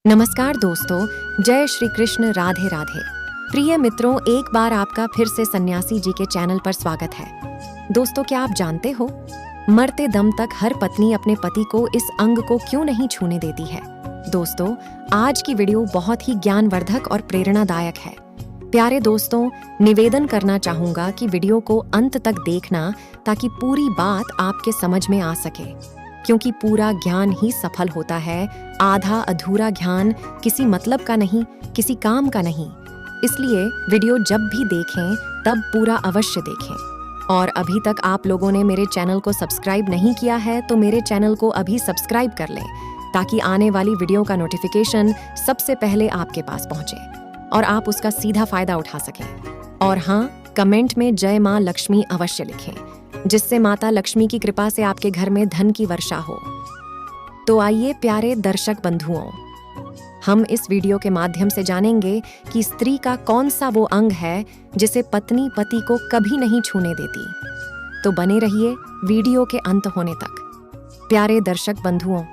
नमस्कार दोस्तों, जय श्री कृष्ण, राधे राधे। प्रिय मित्रों, एक बार आपका फिर से सन्यासी जी के चैनल पर स्वागत है। दोस्तों, क्या आप जानते हो, मरते दम तक हर पत्नी अपने पति को इस अंग को क्यों नहीं छूने देती है। दोस्तों, आज की वीडियो बहुत ही ज्ञानवर्धक और प्रेरणादायक है। प्यारे दोस्तों, निवेदन करना चाहूंगा कि वीडियो को अंत तक देखना ताकि पूरी बात आपके समझ में आ सके, क्योंकि पूरा ज्ञान ही सफल होता है। आधा अधूरा ज्ञान किसी मतलब का नहीं, किसी काम का नहीं। इसलिए वीडियो जब भी देखें तब पूरा अवश्य देखें। और अभी तक आप लोगों ने मेरे चैनल को सब्सक्राइब नहीं किया है तो मेरे चैनल को अभी सब्सक्राइब कर लें, ताकि आने वाली वीडियो का नोटिफिकेशन सबसे पहले आपके पास पहुंचे और आप उसका सीधा फायदा उठा सकें। और हाँ, कमेंट में जय माँ लक्ष्मी अवश्य लिखें, जिससे माता लक्ष्मी की कृपा से आपके घर में धन की वर्षा हो। तो आइए प्यारे दर्शक बंधुओं, हम इस वीडियो के माध्यम से जानेंगे कि स्त्री का कौन सा वो अंग है जिसे पत्नी पति को कभी नहीं छूने देती। तो बने रहिए वीडियो के अंत होने तक। प्यारे दर्शक बंधुओं,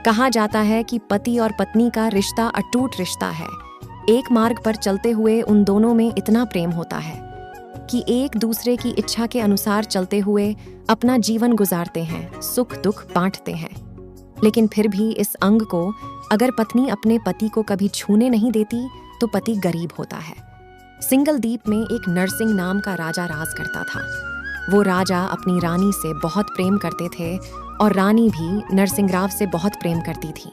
कहा जाता है कि पति और पत्नी का रिश्ता अटूट रिश्ता है। एक मार्ग पर चलते हुए उन दोनों में इतना प्रेम होता है कि एक दूसरे की इच्छा के अनुसार चलते हुए अपना जीवन गुजारते हैं, सुख दुख बांटते हैं। लेकिन फिर भी इस अंग को अगर पत्नी अपने पति को कभी छूने नहीं देती तो पति गरीब होता है। सिंगल द्वीप में एक नरसिंह नाम का राजा राज करता था। वो राजा अपनी रानी से बहुत प्रेम करते थे और रानी भी नरसिंह राव से बहुत प्रेम करती थी।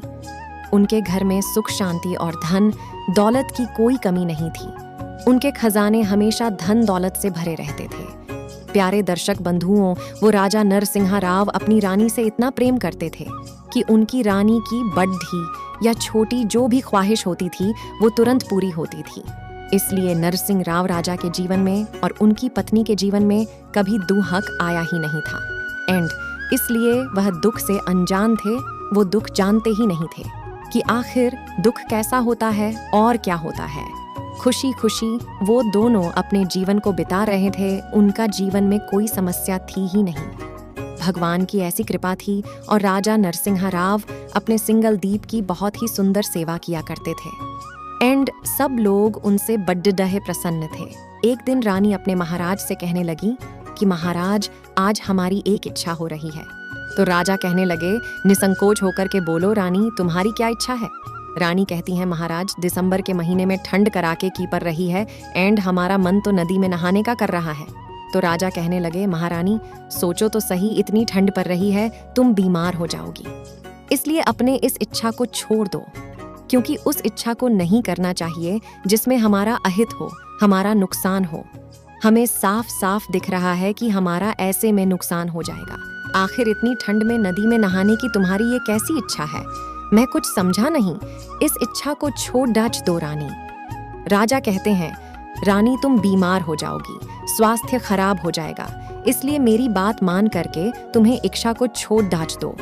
उनके घर में सुख शांति और धन दौलत की कोई कमी नहीं थी। उनके खजाने हमेशा धन दौलत से भरे रहते थे। प्यारे दर्शक बंधुओं, वो राजा नरसिंह राव अपनी रानी से इतना प्रेम करते थे कि उनकी रानी की बड़ी या छोटी जो भी ख्वाहिश होती थी वो तुरंत पूरी होती थी। इसलिए नरसिंह राव राजा के जीवन में और उनकी पत्नी के जीवन में कभी दुहक आया ही नहीं था। एंड इसलिए वह दुख से अनजान थे। वो दुख जानते ही नहीं थे कि आखिर दुख कैसा होता है और क्या होता है। खुशी खुशी वो दोनों अपने जीवन को बिता रहे थे। उनका जीवन में कोई समस्या थी ही नहीं। भगवान की ऐसी कृपा थी और राजा नरसिंह राव अपने सिंगल द्वीप की बहुत ही सुंदर सेवा किया करते थे। एंड सब लोग उनसे बड्डे प्रसन्न थे। एक दिन रानी अपने महाराज से कहने लगी कि महाराज, आज हमारी एक इच्छा हो रही है। तो राजा कहने लगे, निसंकोच होकर के बोलो रानी, तुम्हारी क्या इच्छा है। रानी कहती है, महाराज, दिसंबर के महीने में ठंड कराके की पड़ रही है एंड हमारा मन तो नदी में नहाने का कर रहा है। तो राजा कहने लगे, महारानी सोचो तो सही, इतनी ठंड पड़ रही है, तुम बीमार हो जाओगी। इसलिए अपने इस इच्छा को छोड़ दो, क्योंकि उस इच्छा को नहीं करना चाहिए जिसमें हमारा अहित हो, हमारा नुकसान हो। हमें साफ साफ दिख रहा है कि हमारा ऐसे में नुकसान हो जाएगा। आखिर इतनी ठंड में नदी में नहाने की तुम्हारी ये कैसी इच्छा है? मैं कुछ समझा नहीं। इस इच्छा को छोड़ डाच दो रानी। राजा कहते हैं, रानी तुम बीमार हो जाओगी, स्वास्थ्य खराब हो जाएगा, इसलिए मेरी बात मान करके तुम्हें इच्छा को छोड़ डाच दो।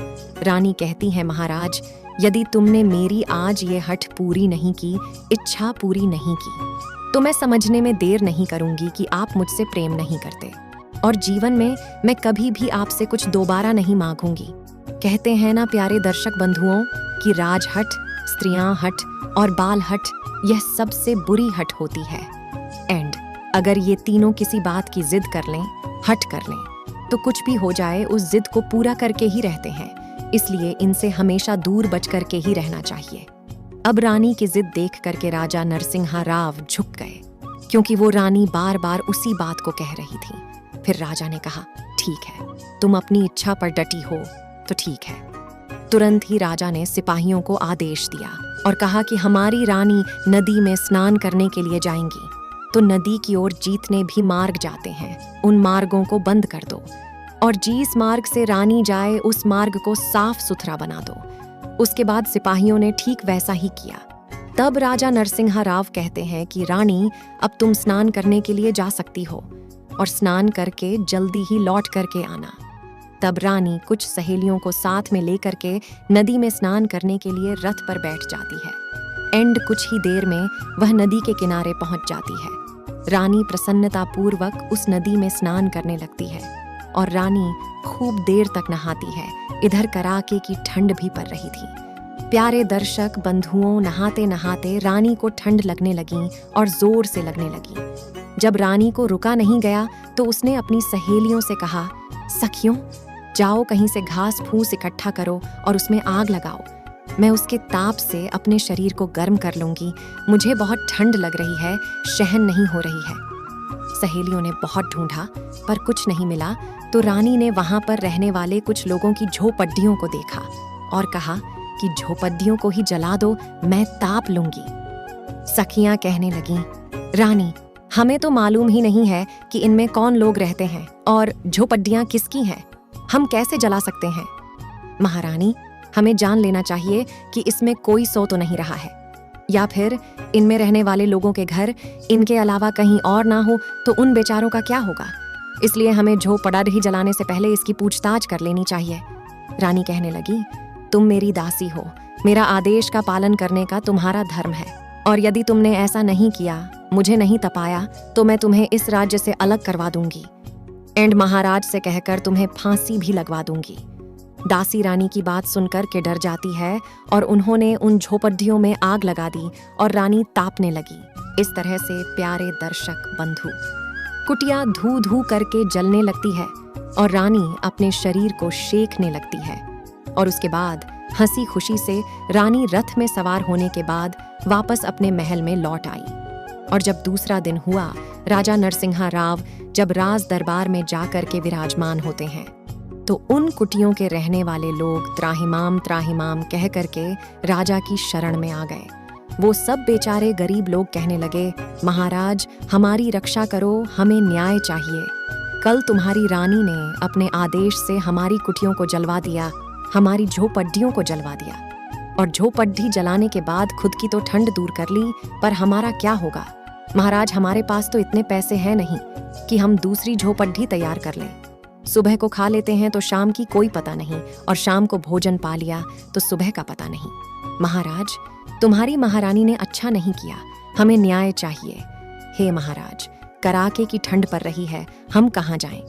रानी कहती है, महाराज, यदि तुमने मेरी आज ये हठ पूरी नहीं की, इच्छा पूरी नहीं की, तो मैं समझने में देर नहीं करूंगी कि आप मुझसे प्रेम नहीं करते और जीवन में मैं कभी भी आपसे कुछ दोबारा नहीं मांगूंगी। कहते हैं ना प्यारे दर्शक बंधुओं कि राजहट, स्त्रियां हट और बाल हट यह सबसे बुरी हट होती है। एंड अगर ये तीनों किसी बात की जिद कर लें, हट कर लें, तो कुछ भी हो जाए उस जिद को पूरा करके ही रहते हैं। इसलिए इनसे हमेशा दूर बच करके ही रहना चाहिए। अब रानी की जिद देख करके राजा नरसिंह राव झुक गए, क्योंकि वो रानी बार बार उसी बात को कह रही थी। फिर राजा ने कहा, ठीक है, तुम अपनी इच्छा पर डटी हो तो ठीक है। तुरंत ही राजा ने सिपाहियों को आदेश दिया और कहा कि हमारी रानी नदी में स्नान करने के लिए जाएंगी, तो नदी की ओर जितने भी मार्ग जाते हैं उन मार्गों को बंद कर दो और जिस मार्ग से रानी जाए उस मार्ग को साफ सुथरा बना दो। उसके बाद सिपाहियों ने ठीक वैसा ही किया। तब राजा नरसिंह राव कहते हैं कि रानी, अब तुम स्नान करने के लिए जा सकती हो और स्नान करके जल्दी ही लौट करके आना। तब रानी कुछ सहेलियों को साथ में लेकर के नदी में स्नान करने के लिए रथ पर बैठ जाती है। एंड कुछ ही देर में वह नदी के किनारे पहुंच जाती है। रानी प्रसन्नता पूर्वक उस नदी में स्नान करने लगती है और रानी खूब देर तक नहाती है। इधर कड़ाके की ठंड भी पड़ रही थी। प्यारे दर्शक बंधुओं, नहाते नहाते रानी को ठंड लगने लगी और जोर से लगने लगी। जब रानी को रुका नहीं गया तो उसने अपनी सहेलियों से कहा, सखियों, जाओ कहीं से घास फूस इकट्ठा करो और उसमें आग लगाओ। मैं उसके ताप से अपने शरीर को गर्म कर लूंगी। मुझे बहुत ठंड लग रही है, सहन नहीं हो रही है। सहेलियों ने बहुत ढूंढा पर कुछ नहीं मिला तो रानी ने वहां पर रहने वाले कुछ लोगों की झोपड़ियों को देखा और कहा कि झोपड़ियों को ही जला दो, मैं ताप लूंगी। सखियां कहने लगीं, रानी, हमें तो मालूम ही नहीं है कि इनमें कौन लोग रहते हैं और झोपड़ियां किसकी हैं। हम कैसे जला सकते हैं? महारानी, हमें जान लेना चाहिए कि इसमें कोई सो तो नहीं रहा है, या फिर इनमें रहने वाले लोगों के घर इनके अलावा कहीं और ना हो तो उन बेचारों का क्या होगा। इसलिए हमें झोपड़ी जलाने से पहले इसकी पूछताछ कर लेनी चाहिए। रानी कहने लगी, तुम मेरी दासी हो, मेरा आदेश का पालन करने का तुम्हारा धर्म है, और यदि तुमने ऐसा नहीं किया, मुझे नहीं तपाया, तो मैं तुम्हें इस राज्य से अलग करवा दूंगी एंड महाराज से कहकर तुम्हें फांसी भी लगवा दूंगी। दासी रानी की बात सुनकर के डर जाती है और उन्होंने उन झोपड़ियों में आग लगा दी और रानी तापने लगी। इस तरह से प्यारे दर्शक बंधु, कुटिया धू धू करके जलने लगती है और रानी अपने शरीर को सेकने लगती है। और उसके बाद हंसी खुशी से रानी रथ में सवार होने के बाद वापस अपने महल में लौट आई। और जब दूसरा दिन हुआ, राजा नरसिंहा राव जब राज दरबार में जाकर के विराजमान होते हैं तो उन कुटियों के रहने वाले लोग त्राहिमाम त्राहिमाम कह करके राजा की शरण में आ गए। वो सब बेचारे गरीब लोग कहने लगे, महाराज, हमारी रक्षा करो, हमें न्याय चाहिए। कल तुम्हारी रानी ने अपने आदेश से हमारी कुटियों को जलवा दिया, हमारी झोपड़ियों को जलवा दिया, और झोपड़ी जलाने के बाद खुद की तो ठंड दूर कर ली, पर हमारा क्या होगा? महाराज, हमारे पास तो इतने पैसे हैं नहीं कि हम दूसरी झोपड़ी तैयार कर लें। सुबह को खा लेते हैं तो शाम की कोई पता नहीं, और शाम को भोजन पा लिया तो सुबह का पता नहीं। महाराज, तुम्हारी महारानी ने अच्छा नहीं किया, हमें न्याय चाहिए। हे महाराज, कड़ाके की ठंड पड़ रही है, हम कहाँ जाएं?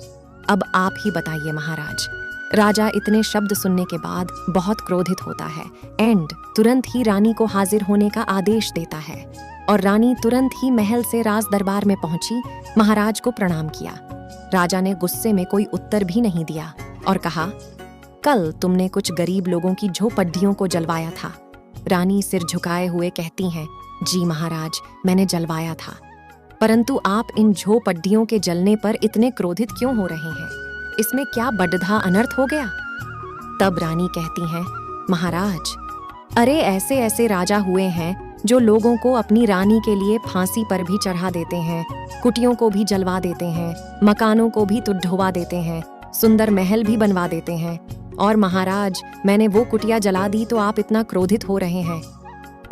अब आप ही बताइए महाराज। राजा इतने शब्द सुनने के बाद बहुत क्रोधित होता है एंड तुरंत ही रानी को हाजिर होने का आदेश देता है। और रानी तुरंत ही महल से राज दरबार में पहुंची, महाराज को प्रणाम किया। राजा ने गुस्से में कोई उत्तर भी नहीं दिया और कहा, कल तुमने कुछ गरीब लोगों की झोपड़ियों को जलवाया था। रानी सिर झुकाए हुए कहती हैं, जी महाराज, मैंने जलवाया था, परंतु आप इन झोपड़ियों के जलने पर इतने क्रोधित क्यों हो रहे हैं? इसमें क्या बड़धा अनर्थ हो गया? तब रानी कहती हैं, महाराज, अरे ऐसे ऐसे राजा हुए हैं जो लोगों को अपनी रानी के लिए फांसी पर भी चढ़ा देते हैं, कुटियों को भी जलवा देते हैं, मकानों को भी तुढ़वा देते हैं, सुंदर महल भी बनवा देते हैं, और महाराज, मैंने वो कुटिया जला दी तो आप इतना क्रोधित हो रहे हैं।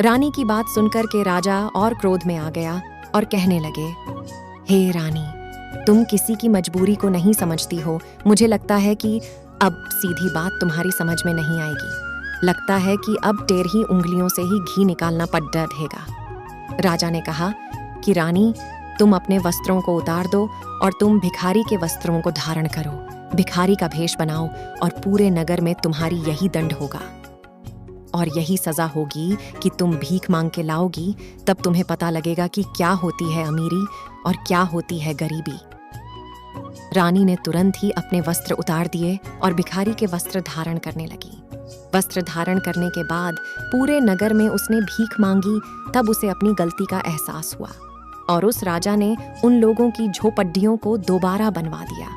रानी की बात सुनकर के राजा और क्रोध में आ गया और कहने लगे, हे रानी, तुम किसी की मजबूरी को नहीं समझती हो। मुझे लगता है कि अब सीधी बात तुम्हारी समझ में नहीं आएगी। लगता है कि अब टेढ़ी उंगलियों से ही घी निकालना पड्डा रहेगा। राजा ने कहा कि रानी, तुम अपने वस्त्रों को उतार दो और तुम भिखारी के वस्त्रों को धारण करो, भिखारी का भेष बनाओ, और पूरे नगर में तुम्हारी यही दंड होगा और यही सजा होगी कि तुम भीख मांग के लाओगी। तब तुम्हें पता लगेगा कि क्या होती है अमीरी और क्या होती है गरीबी। रानी ने तुरंत ही अपने वस्त्र उतार दिए और भिखारी के वस्त्र धारण करने लगी। वस्त्र धारण करने के बाद पूरे नगर में उसने भीख मांगी। तब उसे अपनी गलती का एहसास हुआ और उस राजा ने उन लोगों की झोपड़ियों को दोबारा बनवा दिया।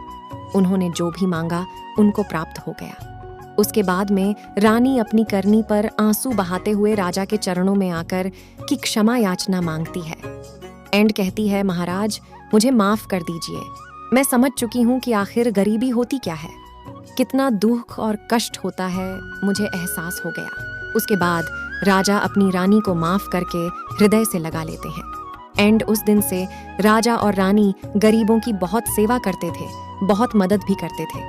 उन्होंने जो भी मांगा उनको प्राप्त हो गया। उसके बाद में रानी अपनी करनी पर आंसू बहाते हुए राजा के चरणों में आकर की क्षमा याचना मांगती है एंड कहती है, महाराज, मुझे माफ कर दीजिए। मैं समझ चुकी हूँ कि आखिर गरीबी होती क्या है, कितना दुख और कष्ट होता है, मुझे एहसास हो गया। उसके बाद राजा अपनी रानी को माफ करके हृदय से लगा लेते हैं एंड उस दिन से राजा और रानी गरीबों की बहुत सेवा करते थे, बहुत मदद भी करते थे।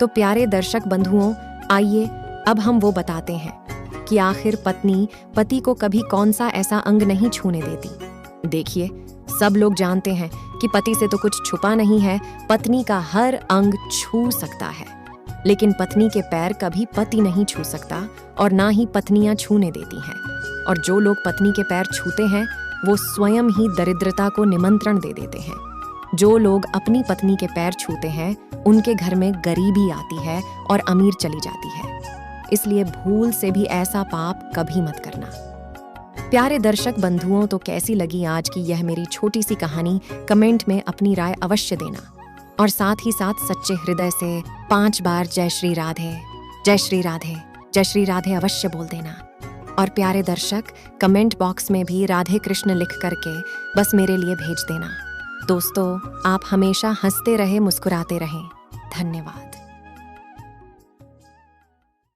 तो प्यारे दर्शक बंधुओं, आइए अब हम वो बताते हैं कि आखिर पत्नी पति को कभी कौन सा ऐसा अंग नहीं छूने देती। देखिए, सब लोग जानते हैं कि पति से तो कुछ छुपा नहीं है, पत्नी का हर अंग छू सकता है। लेकिन पत्नी के पैर कभी पति नहीं छू सकता और ना ही पत्नियां छूने देती हैं। और जो लोग पत्नी के पैर छूते हैं वो स्वयं ही दरिद्रता को निमंत्रण दे देते हैं। जो लोग अपनी पत्नी के पैर छूते हैं उनके घर में गरीबी आती है और अमीर चली जाती है। इसलिए भूल से भी ऐसा पाप कभी मत करना। प्यारे दर्शक बंधुओं, तो कैसी लगी आज की यह मेरी छोटी सी कहानी? कमेंट में अपनी राय अवश्य देना और साथ ही साथ सच्चे हृदय से 5 बार जय श्री राधे, जय श्री राधे, जय श्री राधे अवश्य बोल देना। और प्यारे दर्शक, कमेंट बॉक्स में भी राधे कृष्ण लिख करके बस मेरे लिए भेज देना। दोस्तों, आप हमेशा हंसते रहे, मुस्कुराते रहें। धन्यवाद।